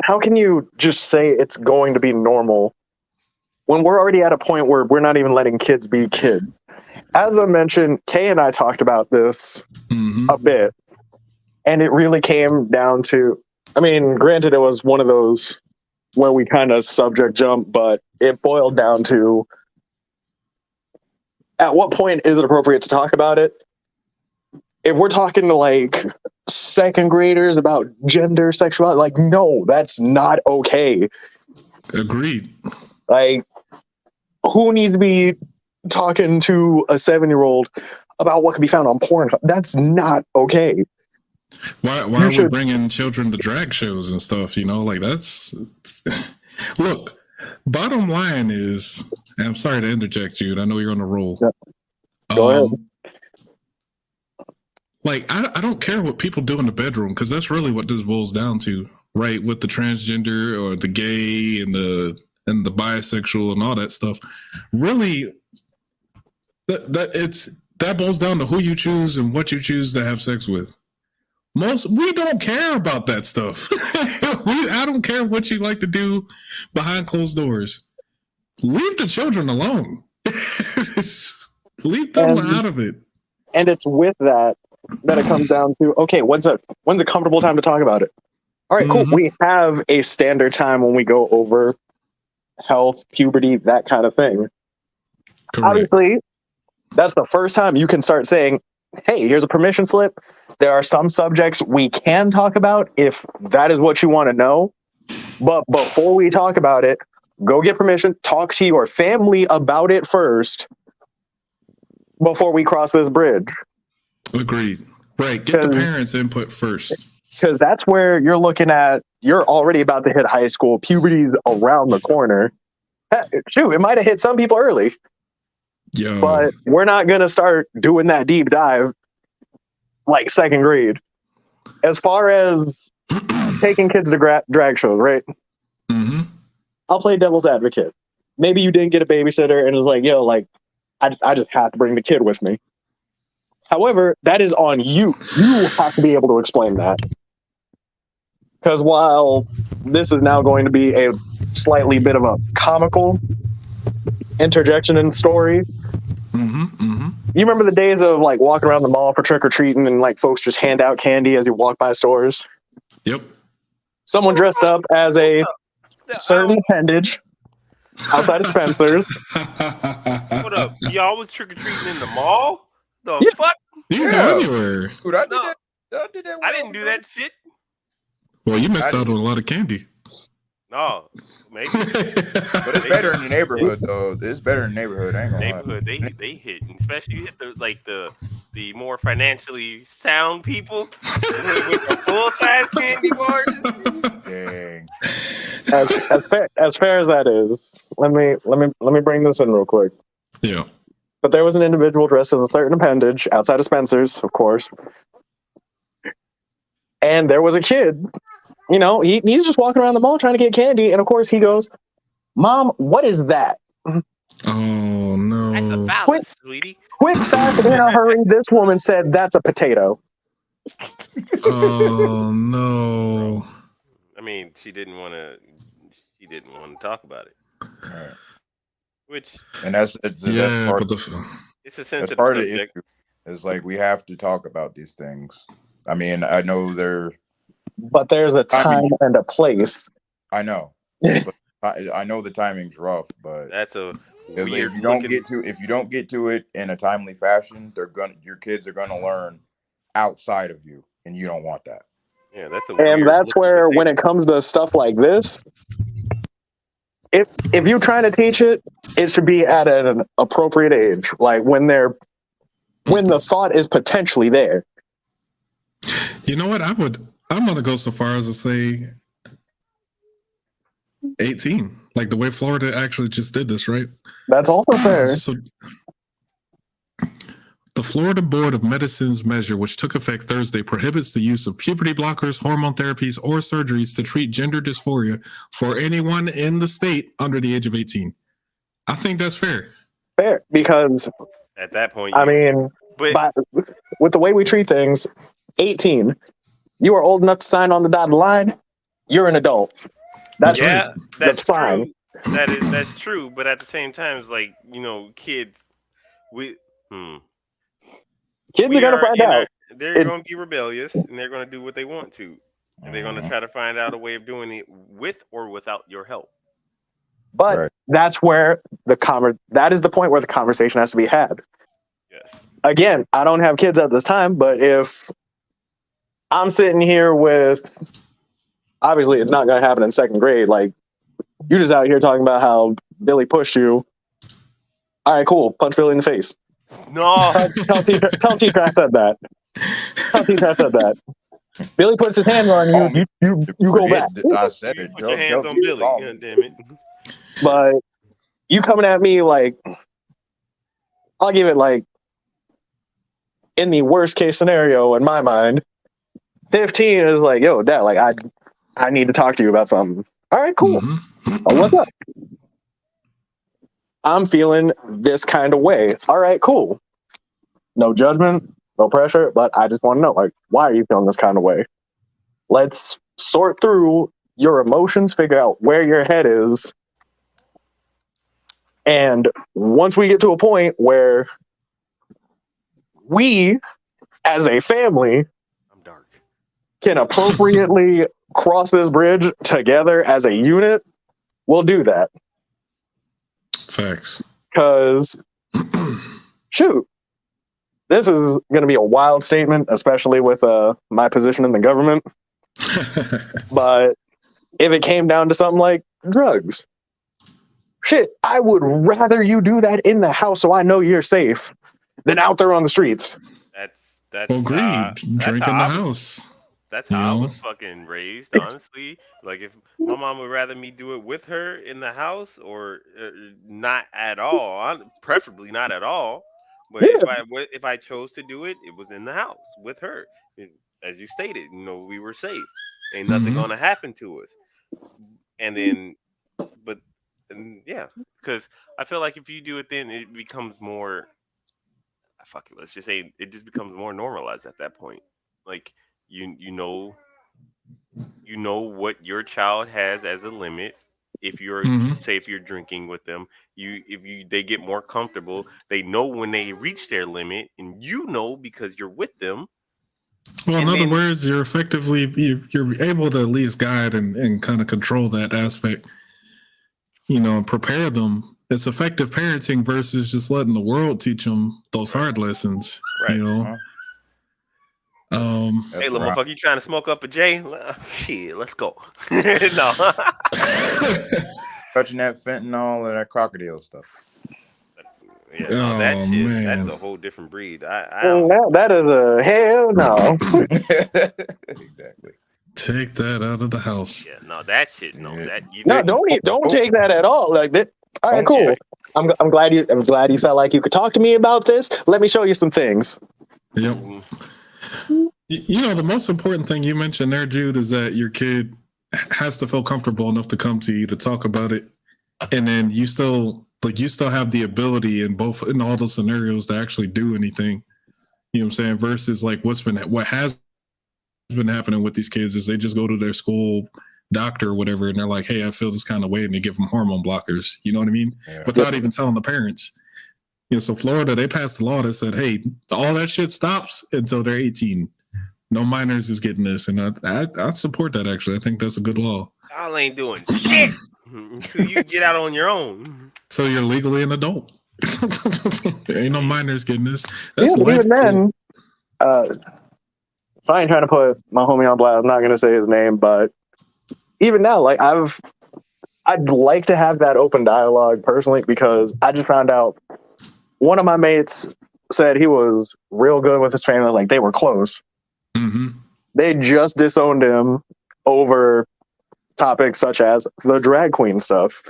How can you just say it's going to be normal when we're already at a point where we're not even letting kids be kids? as I mentioned, Kay and I talked about this a bit, and it really came down to, I mean, granted, it was one of those where we kind of subject jump, but it boiled down to, at what point is it appropriate to talk about it? If we're talking to like second graders about gender, sexuality, like, no, that's not okay. Agreed. Like, who needs to be talking to a 7-year-old about what can be found on porn? That's not okay. Why are we bringing children to drag shows and stuff? You know, like that's. Look, bottom line is, and I'm sorry to interject, Jude. I know you're on a roll. Yeah. Go ahead. Like, I don't care what people do in the bedroom, because that's really what this boils down to, right? With the transgender or the gay and the bisexual and all that stuff. Really, that boils down to who you choose and what you choose to have sex with. We don't care about that stuff. I don't care what you like to do behind closed doors. Leave the children alone. Leave them out of it. And it's with that it comes down to, okay, when's a comfortable time to talk about it? All right, cool. We have a standard time when we go over health, puberty, that kind of thing. Correct. Obviously, that's the first time you can start saying, hey, here's a permission slip. There are some subjects we can talk about if that is what you want to know. But before we talk about it, go get permission, talk to your family about it first before we cross this bridge. Agreed. Right. Get the parents' input first. Because that's where you're looking at, you're already about to hit high school. Puberty's around the corner. Shoot, it might have hit some people early. Yo. But we're not going to start doing that deep dive like second grade. As far as taking kids to drag shows, right? I'll play devil's advocate. Maybe you didn't get a babysitter and it was like, yo, like, I just have to bring the kid with me. However, that is on you. You have to be able to explain that. Because while this is now going to be a slightly bit of a comical interjection in the story, you remember the days of like walking around the mall for trick-or-treating and like folks just hand out candy as you walk by stores? Yep. Someone dressed up as a certain appendage outside of Spencer's. What up? Y'all was trick-or-treating in the mall? The fuck? You can go anywhere. Dude, I didn't do that shit. Well, you missed out on a lot of candy. No, maybe. But it's better in the neighborhood, though. It's better in the neighborhood. I ain't gonna lie. They hit, especially you hit the more financially sound people with the full size candy bars. Dang. As fair as that is, let me bring this in real quick. Yeah. But there was an individual dressed as a certain appendage outside of Spencer's, of course. And there was a kid, you know, he's just walking around the mall trying to get candy. And of course he goes, Mom, what is that? Oh, no. That's a phallus, sweetie. Quick, fast, in a hurry, this woman said, that's a potato. Oh, no. I mean, she didn't want to talk about it. Right. Which, and that's part it's a sensitive part of the subject. issue. It's like we have to talk about these things. I mean, I know but there's a time and a place. I know. I know the timing's rough, but that's a weird. If you don't get to it in a timely fashion, your kids are gonna learn outside of you, and you don't want that. Yeah, that's that's where when it comes to stuff like this, if you're trying to teach it, it should be at an appropriate age, like when the thought is potentially there. You know what? I'm gonna go so far as to say 18, like the way Florida actually just did this, right? That's also fair. So, the Florida Board of Medicine's measure, which took effect Thursday, prohibits the use of puberty blockers, hormone therapies, or surgeries to treat gender dysphoria for anyone in the state under the age of 18. I think that's fair. Fair, because at that point, with the way we treat things, 18, you are old enough to sign on the dotted line. You're an adult. That's fine. That's true. But at the same time, it's like, you know, kids. Kids are gonna find out. They're going to be rebellious, and they're going to do what they want to, and they're going to try to find out a way of doing it with or without your help. But that's where that is the point where the conversation has to be had. Yes. Again, I don't have kids at this time, but if I'm sitting here with, obviously it's not going to happen in second grade. Like, you just out here talking about how Billy pushed you. All right, cool. Punch Billy in the face. No. Tell teacher I said that. Tell teacher I said that. Billy puts his hand on you. You go back. I said it. Put your hands on Billy. God damn it. But you coming at me like, I'll give it like, in the worst case scenario in my mind, 15 is like, yo, dad, like I need to talk to you about something. All right, cool. Oh, what's up? I'm feeling this kind of way. All right, cool. No judgment, no pressure, but I just want to know, like, why are you feeling this kind of way? Let's sort through your emotions, figure out where your head is. And once we get to a point where we, as a family, can appropriately cross this bridge together as a unit, we'll do that. Facts. Because, shoot, this is going to be a wild statement, especially with my position in the government. But if it came down to something like drugs, shit, I would rather you do that in the house so I know you're safe than out there on the streets. That's agreed. Drink in the house. That's how I was fucking raised, honestly. Like, if my mom would rather me do it with her in the house or not at all, preferably not at all. But if I chose to do it, it was in the house with her. As you stated, we were safe. Ain't nothing gonna happen to us. And then, because I feel like if you do it, then it becomes more. Let's just say it just becomes more normalized at that point. Like, you know what your child has as a limit. If you're say if you're drinking with them, they get more comfortable. They know when they reach their limit, and because you're with them. Well, in other words, you're you're able to at least guide and kind of control that aspect. And prepare them. It's effective parenting versus just letting the world teach them those hard lessons. Right. Hey, little motherfucker, you trying to smoke up a J? Shit, let's go. No. Touching that fentanyl and that crocodile stuff. Yeah, that shit, man. that's a whole different breed. That is a hell no. Exactly. Take that out of the house. Yeah, no, that shit, no. Don't take that at all. Like that. All right, cool. I'm glad you felt like you could talk to me about this. Let me show you some things. Yep. The most important thing you mentioned there, Jude, is that your kid has to feel comfortable enough to come to you to talk about it, and then you still have the ability in all those scenarios to actually do anything. You know what I'm saying? Versus like what has been happening with these kids is they just go to their school doctor or whatever, and they're like, "Hey, I feel this kind of way," and they give them hormone blockers. You know what I mean? Yeah. Without even telling the parents. So Florida, they passed a law that said, "Hey, all that shit stops until they're 18. No minors is getting this," and I support that. Actually, I think that's a good law. Y'all ain't doing shit until you get out on your own. So you're legally an adult. There ain't no minors getting this. That's even then, so I ain't trying to put my homie on blast. I'm not gonna say his name, but even now, like I'd like to have that open dialogue personally, because I just found out one of my mates said he was real good with his trainer. Like, they were close. They just disowned him over topics such as the drag queen stuff.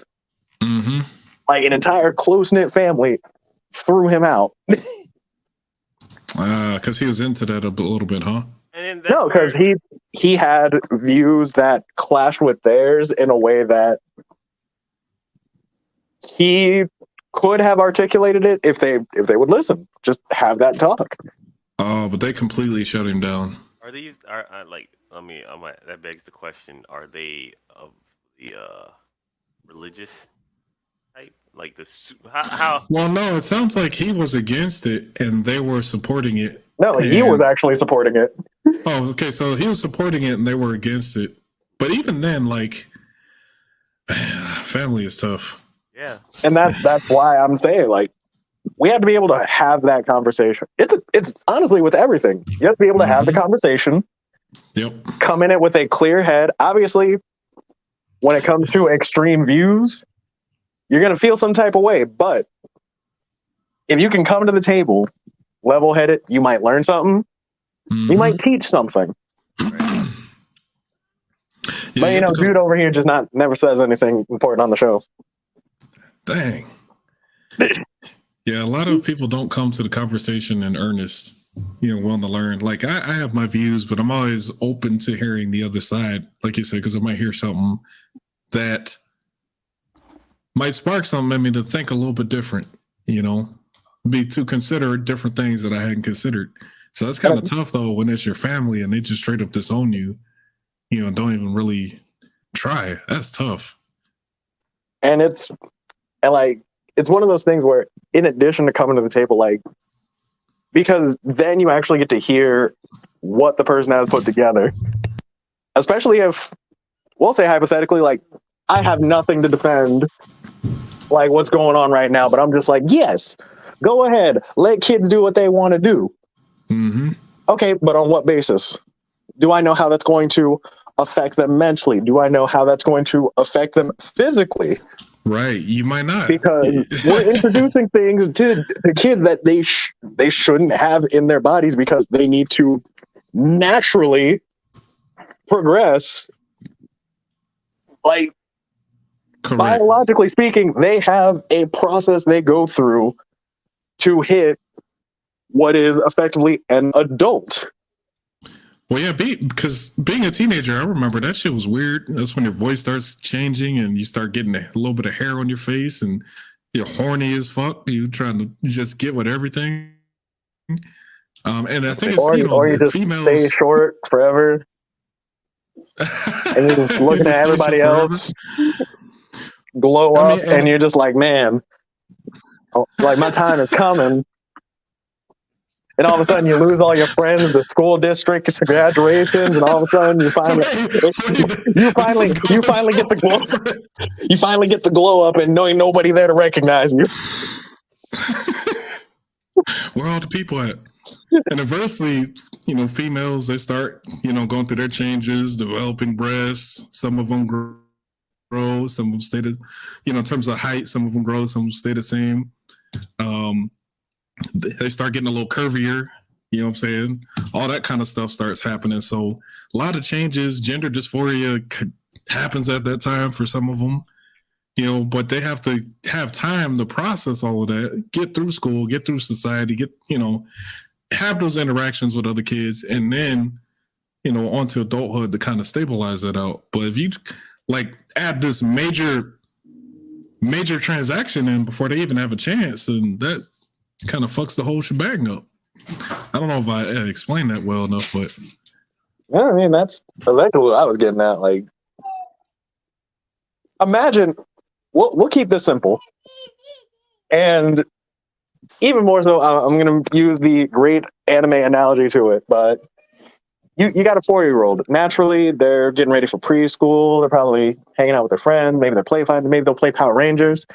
Like, an entire close-knit family threw him out. Because he was into that a little bit, huh? No, because he had views that clashed with theirs in a way that he could have articulated it if they would listen. Just have that talk. Oh, but they completely shut him down. Are these that begs the question: are they of the religious type? Like how? Well, no, it sounds like he was against it and they were supporting it. No, he was actually supporting it. Oh, okay. So he was supporting it and they were against it. But even then, like, family is tough. Yeah. And that's why I'm saying, like, we have to be able to have that conversation. It's honestly with everything. You have to be able to have the conversation. Yep. Come in it with a clear head. Obviously, when it comes to extreme views, you're going to feel some type of way. But if you can come to the table level-headed, you might learn something. You might teach something. Yeah, But, you know, dude over here just never says anything important on the show. Dang. Yeah, a lot of people don't come to the conversation in earnest, you know, willing to learn. Like, I have my views, but I'm always open to hearing the other side, like you said, because I might hear something that might spark something in me to think a little bit different, you know, to consider different things that I hadn't considered. So that's kind of tough, though, when it's your family and they just straight up disown you, you know, don't even really try. That's tough. And it's one of those things where, in addition to coming to the table, like, because then you actually get to hear what the person has put together. Especially if, we'll say hypothetically, like, I have nothing to defend, like, what's going on right now, but I'm just like, yes, go ahead. Let kids do what they want to do. Mm-hmm. Okay, but on what basis? Do I know how that's going to affect them mentally? Do I know how that's going to affect them physically? Right, you might not, because we're introducing things to the kids that they shouldn't have in their bodies because they need to naturally progress. Like, correct. Biologically speaking, they have a process they go through to hit what is effectively an adult. Well, yeah, because being a teenager, I remember that shit was weird. That's when your voice starts changing and you start getting a little bit of hair on your face and you're horny as fuck. You trying to just get with everything. And I think it's, or you just females stay short forever. And you're just looking at everybody else glow up, and you're just like, man, like, my time is coming. And all of a sudden, you lose all your friends, the school districts, graduations, and all of a sudden, you finally get the glow. You finally get the glow up, and knowing nobody there to recognize you. Where are all the people at? And inversely, you know, females, they start, you know, going through their changes, developing breasts. Some of them grow, some of them stay the, you know, in terms of height, some of them grow, some of them stay the same. They start getting a little curvier, you know what I'm saying? All that kind of stuff starts happening. So a lot of changes, gender dysphoria happens at that time for some of them, you know, but they have to have time to process all of that, get through school, get through society, you know, have those interactions with other kids, and then, you know, onto adulthood to kind of stabilize that out. But if you, like, add this major transaction in before they even have a chance, and that kind of fucks the whole shebang up. I don't know if I explained that well enough, but yeah, I mean, that's exactly what I was getting at. Like, imagine, we'll keep this simple, and even more so, I'm going to use the great anime analogy to it. But you got a 4-year-old. Naturally, they're getting ready for preschool. They're probably hanging out with their friends. Maybe they're play fighting. Maybe they'll play Power Rangers.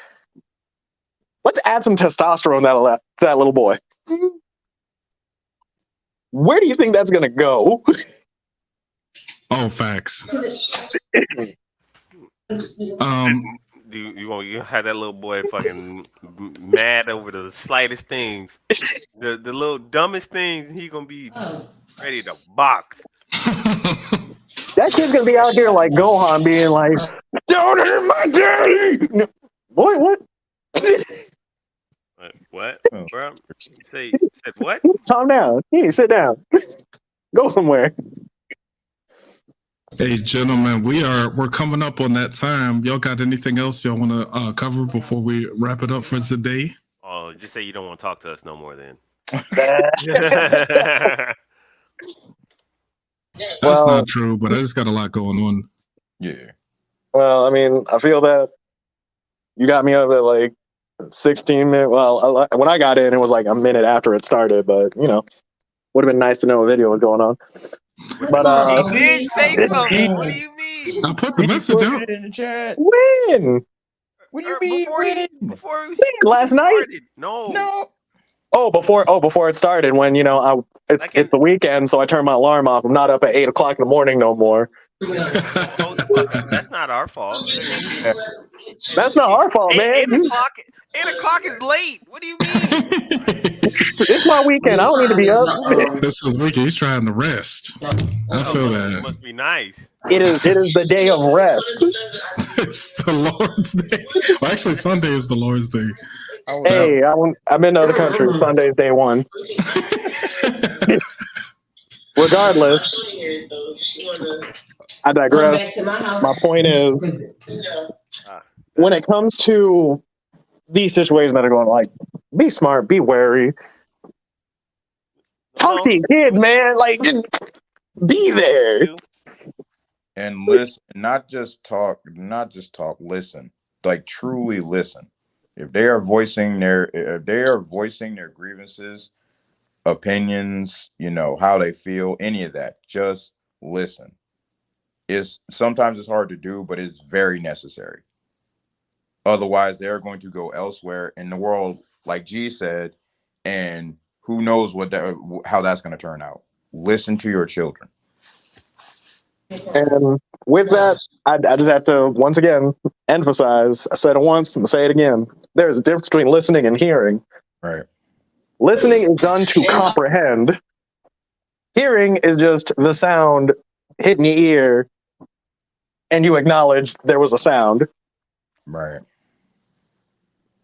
Let's add some testosterone to that little boy. Where do you think that's going to go? oh, facts. You had that little boy fucking mad over the slightest things, the little dumbest things. He gonna be ready to box. That kid's gonna be out here like Gohan, being like, "Don't hit my daddy!" Boy, what? What, bro? Said what? Calm down. You need to sit down. Go somewhere. Hey, gentlemen, we're coming up on that time. Y'all got anything else y'all want to cover before we wrap it up for today? Oh, just say you don't want to talk to us no more then. That's not true, but I just got a lot going on. Yeah. Well, I mean, I feel that you got me over like 16 minutes. Well, when I got in, it was like a minute after it started, but would have been nice to know a video was going on. But He did say something. What do you mean? I put the message out. in the chat. when? What do you mean? Before Last night? started. No. Before it started, when it's the weekend, so I turned my alarm off. I'm not up at 8 o'clock in the morning no more. That's not our fault. That's not our fault, man. 8 o'clock is late. What do you mean? It's my weekend. I don't need to be up. This is weekend. He's trying to rest. I feel that. Must be nice. It is the day of rest. It's the Lord's Day. Well, actually, Sunday is the Lord's Day. Hey, I'm in other countries. Sunday's day one. Regardless, I digress. My point is, when it comes to these situations that are going, like, be smart, be wary, talk to your kids, man. Like, just be there and listen. Not just talk. Listen. Like, truly listen. If they are voicing their grievances, opinions, how they feel, any of that, just listen. Sometimes it's hard to do, but it's very necessary. Otherwise, they're going to go elsewhere in the world, like G said, and who knows how that's going to turn out. Listen to your children. And with that, I just have to once again emphasize. I said it once, I'm gonna say it again. There's a difference between listening and hearing. Right. Listening is done to comprehend. Hearing is just the sound hitting your ear, and you acknowledge there was a sound. Right.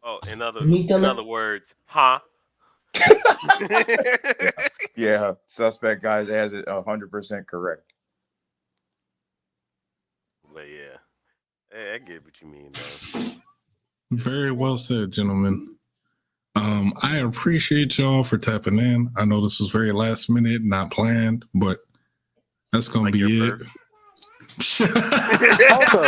Oh, in other words, huh? Yeah. Suspect guy has it 100% correct. But yeah, hey, I get what you mean, though. Very well said, gentlemen. I appreciate y'all for tapping in. I know this was very last minute, not planned, but that's gonna be it. Also,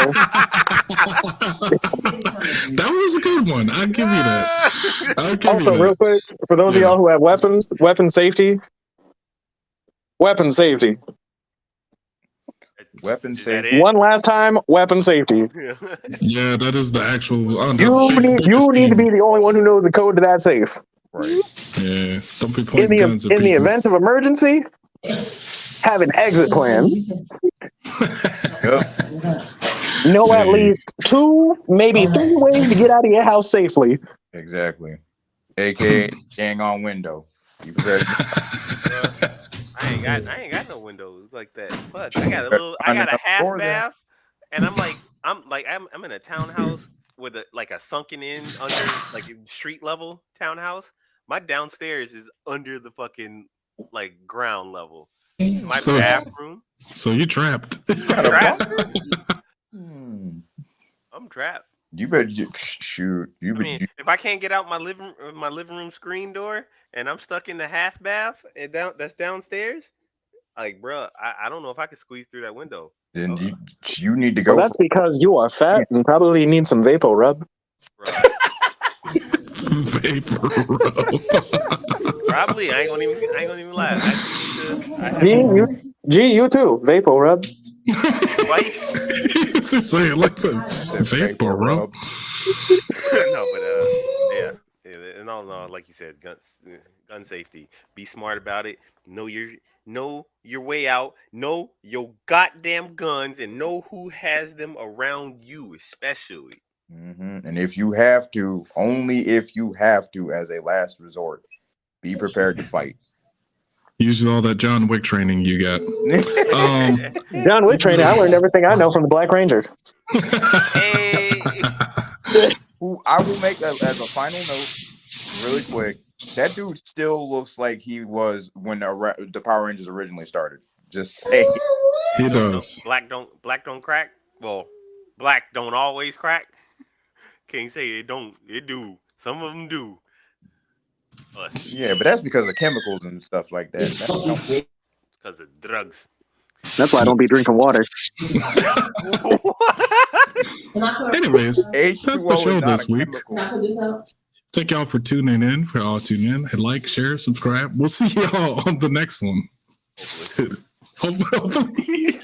that was a good one. I'll give you that. Also, real quick, for those of y'all who have weapon safety. Weapon safety. One last time, weapon safety. Yeah, that is the actual. You need to be the only one who knows the code to that safe. Right. Yeah. Don't be pointing guns at in the people. event of emergency, have an exit plan. Know at least 2, maybe 3 ways to get out of your house safely. Exactly. AKA gang on window. You ready? I ain't got no windows like that. But I got a half bath, and I'm in a townhouse with a sunken in under like street level townhouse. My downstairs is under the fucking ground level. My bathroom. So you trapped. I'm trapped. You better shoot. If I can't get out my living room screen door and I'm stuck in the half bath that's downstairs, bro, I don't know if I could squeeze through that window. Then you need to go. Well, that's because you are fat and probably need some vapor rub. Vapor rub. Probably. I ain't gonna even lie. You too. Vapor rub. Twice. Say it like the vapor rub. No, but yeah. And all in all, like you said, gun safety. Be smart about it. Know your way out. Know your goddamn guns, and know who has them around you, especially. Mm-hmm. And if you have to, only if you have to, as a last resort, be prepared to fight. Use all that John Wick training you got. John Wick training. I learned everything I know from the Black Ranger. Hey. Who I will make as a final note, really quick. That dude still looks like he was when the Power Rangers originally started. Just say he does. Black don't crack. Well, black don't always crack. Can't say it don't. It do. Some of them do. Yeah, but that's because of chemicals and stuff like that. Because of drugs. That's why I don't be drinking water. What? Anyways, that's the H2O show is not this a week. chemical. Thank y'all for tuning in. For all tuning in, hit like, share, subscribe. We'll see y'all on the next one. Hopefully.